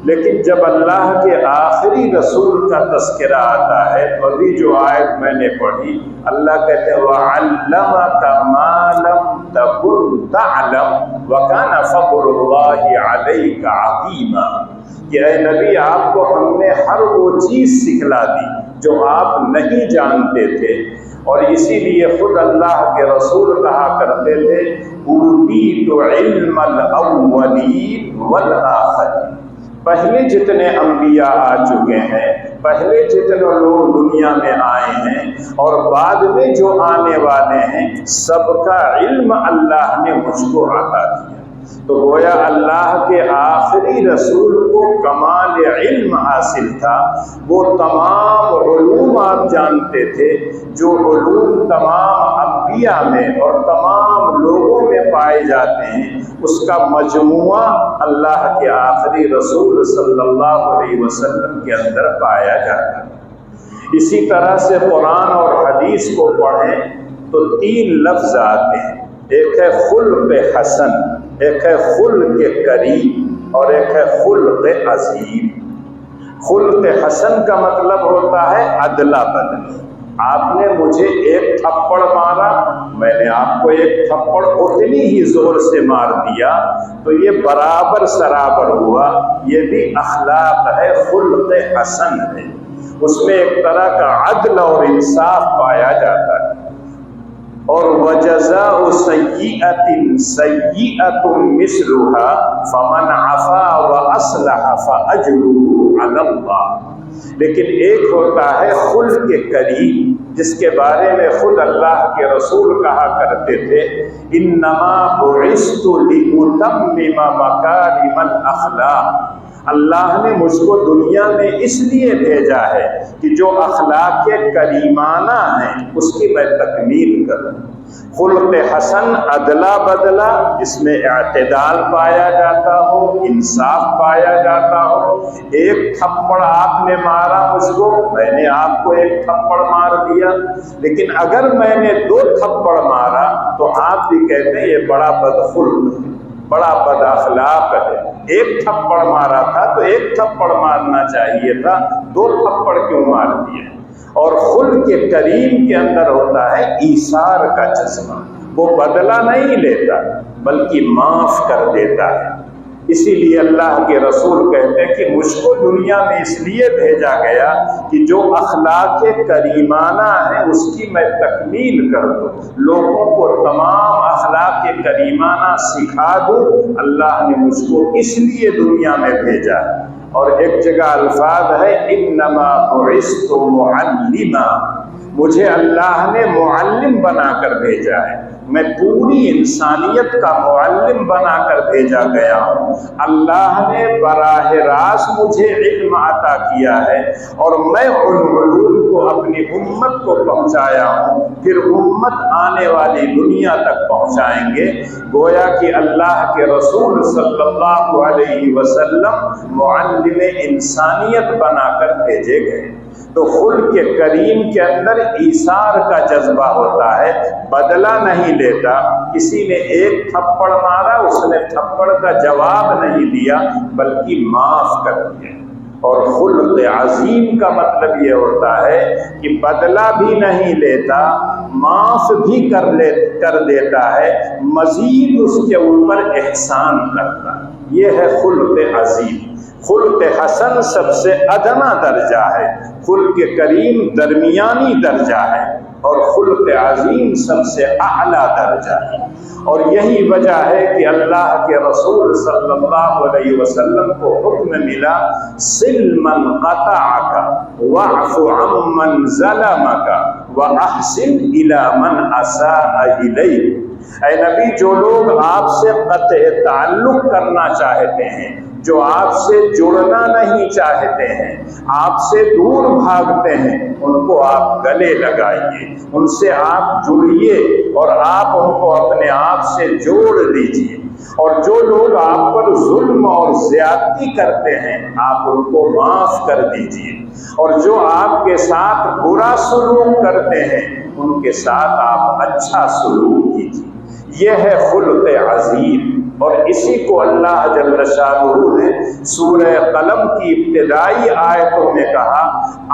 لیکن جب اللہ کے آخری رسول کا تذکرہ آتا ہے تو ابھی جو آیت میں نے پڑھی، اللہ کہتے ہیں وَعَلَّمَكَ مَا لَمْ تَكُنْ تَعْلَمْ وَكَانَ فَضْلُ اللَّهِ عَلَيْكَ عَظِيمًا، کہ اے نبی آپ کو ہم نے ہر وہ چیز سکھلا دی جو آپ نہیں جانتے تھے، اور اسی لیے خود اللہ کے رسول کہا کرتے تھے اوتیت علم الاولین والآخرین، پہلے جتنے انبیاء آ چکے ہیں، پہلے جتنے لوگ دنیا میں آئے ہیں اور بعد میں جو آنے والے ہیں، سب کا علم اللہ نے مجھ کو عطا دیا۔ تو گویا اللہ کے آخری رسول کو کمال علم حاصل تھا، وہ تمام علوم آپ جانتے تھے جو علوم تمام انبیاء میں اور تمام لوگوں میں پائے جاتے ہیں، اس کا مجموعہ اللہ کے آخری رسول صلی اللہ علیہ وسلم کے اندر پایا جاتا ہے۔ اسی طرح سے قرآن اور حدیث کو پڑھیں تو 3 لفظ آتے ہیں، ایک ہے خلق حسن، ایک ہے خلق کریم اور ایک ہے خلق عظیم۔ خلق حسن کا مطلب ہوتا ہے ادلا بدلی، آپ نے مجھے ایک تھپڑ مارا، میں نے آپ کو ایک تھپڑ اتنی ہی زور سے مار دیا، تو یہ برابر سرابر ہوا، یہ بھی اخلاق ہے، خلق حسن ہے، اس میں ایک طرح کا عدل اور انصاف پایا جاتا ہے۔ اور وجزاء سیئۃ سیئۃ مثلھا فمن عفا واصلح فاجرہ علی اللہ، لیکن ایک ہوتا ہے خلق کریم، جس کے بارے میں خود اللہ کے رسول کہا کرتے تھے انما بعثت لاتمم مکارم الاخلاق، اللہ نے مجھ کو دنیا میں اس لیے بھیجا ہے کہ جو اخلاق کریمانہ ہیں اس کی میں تکمیل کروں۔ خلق حسن ادلا بدلا، جس میں اعتدال پایا جاتا ہو، انصاف پایا جاتا ہو۔ ایک تھپڑ آپ نے مارا مجھ کو، میں نے آپ کو ایک تھپڑ مار دیا، لیکن اگر میں نے 2 تھپڑ مارا تو آپ بھی کہتے ہیں یہ بڑا بدخلق ہے، بڑا بد اخلاق ہے۔ ایک تھپڑ مارا تھا تو ایک تھپڑ مارنا چاہیے تھا، 2 تھپڑ کیوں مار دیے؟ اور خلق کریم کے اندر ہوتا ہے ایثار کا جذبہ، وہ بدلہ نہیں لیتا بلکہ معاف کر دیتا ہے۔ اسی لیے اللہ کے رسول کہتے ہیں کہ مجھ کو دنیا میں اس لیے بھیجا گیا کہ جو اخلاق کریمانہ ہیں اس کی میں تکمیل کر دوں، لوگوں کو تمام اخلاق کریمانہ سکھا دوں۔ اللہ نے مجھ کو اس لیے دنیا میں بھیجا۔ اور ایک جگہ الفاظ ہے انما بعثت معلما، مجھے اللہ نے معلم بنا کر بھیجا ہے، میں پوری انسانیت کا معلم بنا کر بھیجا گیا ہوں۔ اللہ نے براہ راست مجھے علم عطا کیا ہے اور میں ان علوم کو اپنی امت کو پہنچایا ہوں، پھر امت آنے والی دنیا تک پہنچائیں گے۔ گویا کہ اللہ کے رسول صلی اللہ علیہ وسلم معلم انسانیت بنا کر بھیجے گئے۔ تو خلق کریم کے اندر ایثار کا جذبہ ہوتا ہے، بدلہ نہیں لیتا۔ کسی نے ایک تھپڑ مارا، اس نے تھپڑ کا جواب نہیں دیا بلکہ معاف کر دیا۔ اور خلق عظیم کا مطلب یہ ہوتا ہے کہ بدلہ بھی نہیں لیتا، معاف بھی کر دیتا ہے، مزید اس کے اوپر احسان کرتا ہے، یہ ہے خلق عظیم۔ خلق حسن سب سے ادنا درجہ ہے، خلق کریم درمیانی درجہ ہے، اور خلق عظیم سب سے اعلیٰ درجہ ہے۔ اور یہی وجہ ہے کہ اللہ کے رسول صلی اللہ علیہ وسلم کو حکم ملا صل من قطعک واعف عمن ظلمک واحسن الی من اساء الیک۔ اے نبی، جو لوگ آپ سے قطع تعلق کرنا چاہتے ہیں، جو آپ سے جڑنا نہیں چاہتے ہیں، آپ سے دور بھاگتے ہیں، ان کو آپ گلے لگائیے، ان سے آپ جڑیے اور آپ ان کو اپنے آپ سے جوڑ دیجیے۔ اور جو لوگ آپ پر ظلم اور زیادتی کرتے ہیں، آپ ان کو معاف کر دیجیے، اور جو آپ کے ساتھ برا سلوک کرتے ہیں ان کے ساتھ آپ اچھا سلوک کیجیے۔ یہ ہے خلق عظیم۔ اور اسی کو اللہ جل شانہ نے سورہ قلم کی ابتدائی آیتوں میں کہا،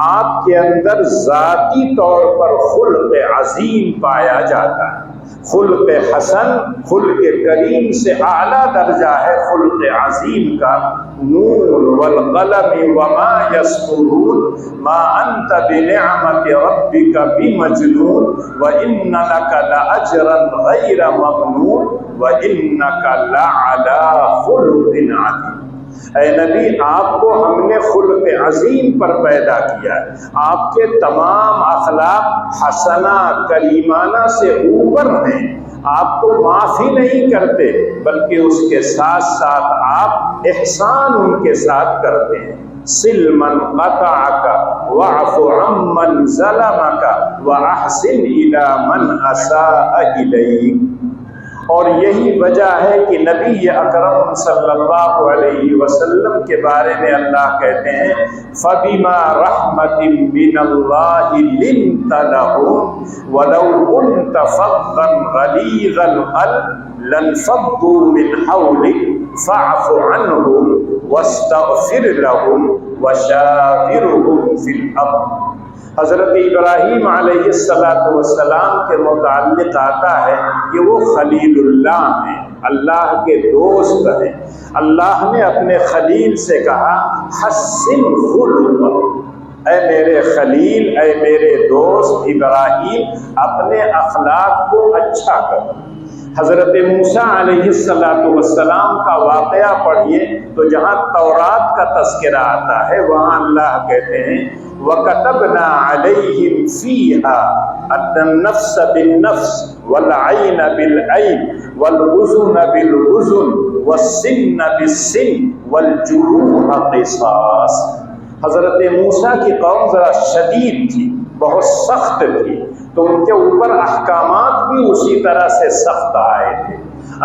آپ کے اندر ذاتی طور پر خلق عظیم پایا جاتا ہے۔ خلق حسن، خلق کریم سے اعلیٰ درجہ ہے خلق عظیم کا۔ نون والقلم وما یسطرون ما انت بنعمت ربک بمجنون وان لک لاجرا غیر ممنون وانک لعلی خلق عظیم۔ اے نبی، آپ کو ہم نے خلق عظیم پر پیدا کیا ہے، آپ کے تمام اخلاق حسنہ کریمانہ سے اوپر ہیں، آپ کو معافی نہیں کرتے بلکہ اس کے ساتھ ساتھ آپ احسان ان کے ساتھ کرتے ہیں۔ صل من قطعک واعف عمن ظلمک واحسن الی من اساء الیک۔ اور یہی وجہ ہے کہ نبی اکرم صلی اللہ علیہ وسلم کے بارے میں اللہ کہتے ہیں فَبِمَا رَحْمَةٍ مِّنَ اللَّهِ لِنْتَ لَهُمْ وَلَوْ كُنْتَ فَظًّا غَلِيظَ الْقَلْبِ لَانفَضُّوا مِنْ حَوْلِكَ فَاعْفُ عَنْهُمْ وَاسْتَغْفِرْ لَهُمْ وَشَاوِرْهُمْ فِي الْأَمْرِ۔ حضرت ابراہیم علیہ السلام کے متعلق آتا ہے کہ وہ خلیل اللہ ہیں، اللہ کے دوست ہیں۔ اللہ نے اپنے خلیل سے کہا حسن خلق، اے میرے خلیل، اے میرے دوست ابراہیم، اپنے اخلاق کو اچھا کر۔ حضرت موسیٰ علیہ السلام کا واقعہ پڑھیے تو جہاں تورات کا تذکرہ آتا ہے وہاں اللہ کہتے ہیں وَكَتَبْنَا عَلَيْهِمْ فِيهَا أَنَّ النَّفْسَ بِالنَّفْسِ وَالْعَيْنَ بِالْعَيْنِ وَالْأُذُنَ بِالْأُذُنِ وَالسِّنَّ بِالسِّنِّ وَالْجُرُوحَ قِصَاص۔ حضرت موسیٰ کی قوم ذرا شدید تھی، بہت سخت تھی، تو ان کے اوپر احکامات بھی اسی طرح سے سخت آئے تھے۔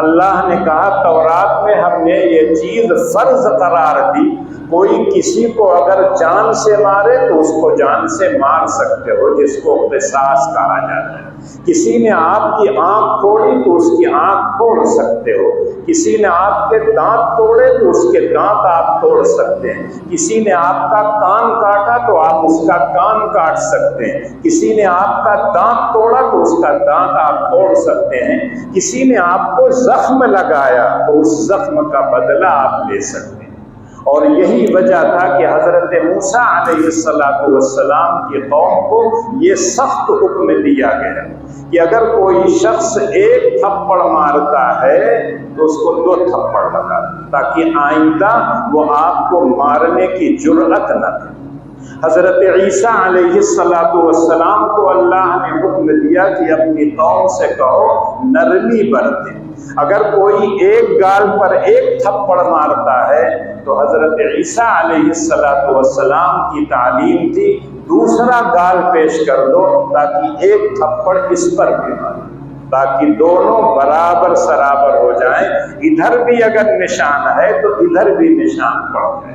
اللہ نے کہا تورات میں ہم نے یہ چیز فرض قرار دی، کوئی کسی کو اگر جان سے مارے تو اس کو جان سے مار سکتے ہو، جس کو قصاص کہا جاتا ہے۔ کسی نے آپ کی آنکھ توڑی تو اس کی آنکھ توڑ سکتے ہو، کسی نے آپ کے دانت توڑے تو اس کے دانت آپ توڑ سکتے ہیں، کسی نے آپ کا کان کاٹا تو آپ اس کا کان کاٹ سکتے ہیں، کسی نے آپ کا دانت توڑا تو اس کا دانت آپ توڑ سکتے ہیں، کسی نے آپ کو زخم لگایا تو اس زخم کا بدلہ آپ لے سکتے ہیں۔ اور یہی وجہ تھا کہ حضرت موسیٰ علیہ السلام کی قوم کو یہ سخت حکم دیا گیا کہ اگر کوئی شخص ایک تھپڑ مارتا ہے تو اس کو 2 تھپڑ لگا، تاکہ آئندہ وہ آپ کو مارنے کی جرأت نہ کرے۔ حضرت عیسیٰ علیہ السلام کو اللہ نے حکم دیا کہ اپنی قوم سے کہو نرمی برتے، اگر کوئی ایک گال پر ایک تھپڑ مارتا ہے تو حضرت عیسیٰ علیہ السلام کی تعلیم تھی دوسرا گال پیش کر دو تاکہ ایک تھپڑ اس پر بھی مارے، تاکہ دونوں برابر سرابر ہو جائیں، ادھر بھی اگر نشان ہے تو ادھر بھی نشان پڑ جائے۔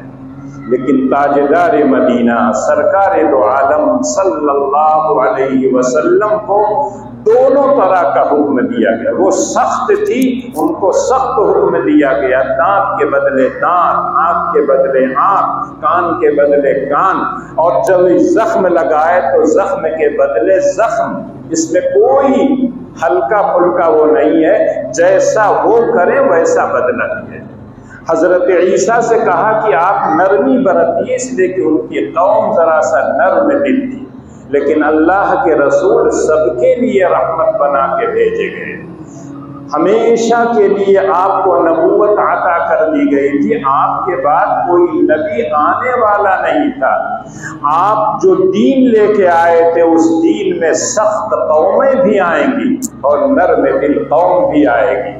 لیکن تاجدار مدینہ سرکار دو عالم صلی اللہ علیہ وسلم کو دونوں طرح کا حکم دیا گیا۔ وہ سخت تھی، ان کو سخت حکم دیا گیا، دانت کے بدلے دانت، آنکھ کے بدلے آنکھ، کان کے بدلے کان، اور جب زخم لگائے تو زخم کے بدلے زخم۔ اس میں کوئی ہلکا پھلکا وہ نہیں ہے، جیسا وہ کرے ویسا بدلہ دیے۔ حضرت عیسیٰ سے کہا کہ آپ نرمی برتیے، اس لیے کہ ان کی قوم ذرا سا نرم دل تھی، لیکن اللہ کے رسول سب کے لیے رحمت بنا کے بھیجے گئے، ہمیشہ کے لیے آپ کو نبوت عطا کر دی گئی تھی، آپ کے بعد کوئی نبی آنے والا نہیں تھا۔ آپ جو دین لے کے آئے تھے اس دین میں سخت قومیں بھی آئیں گی اور نرم دل قوم بھی آئے گی،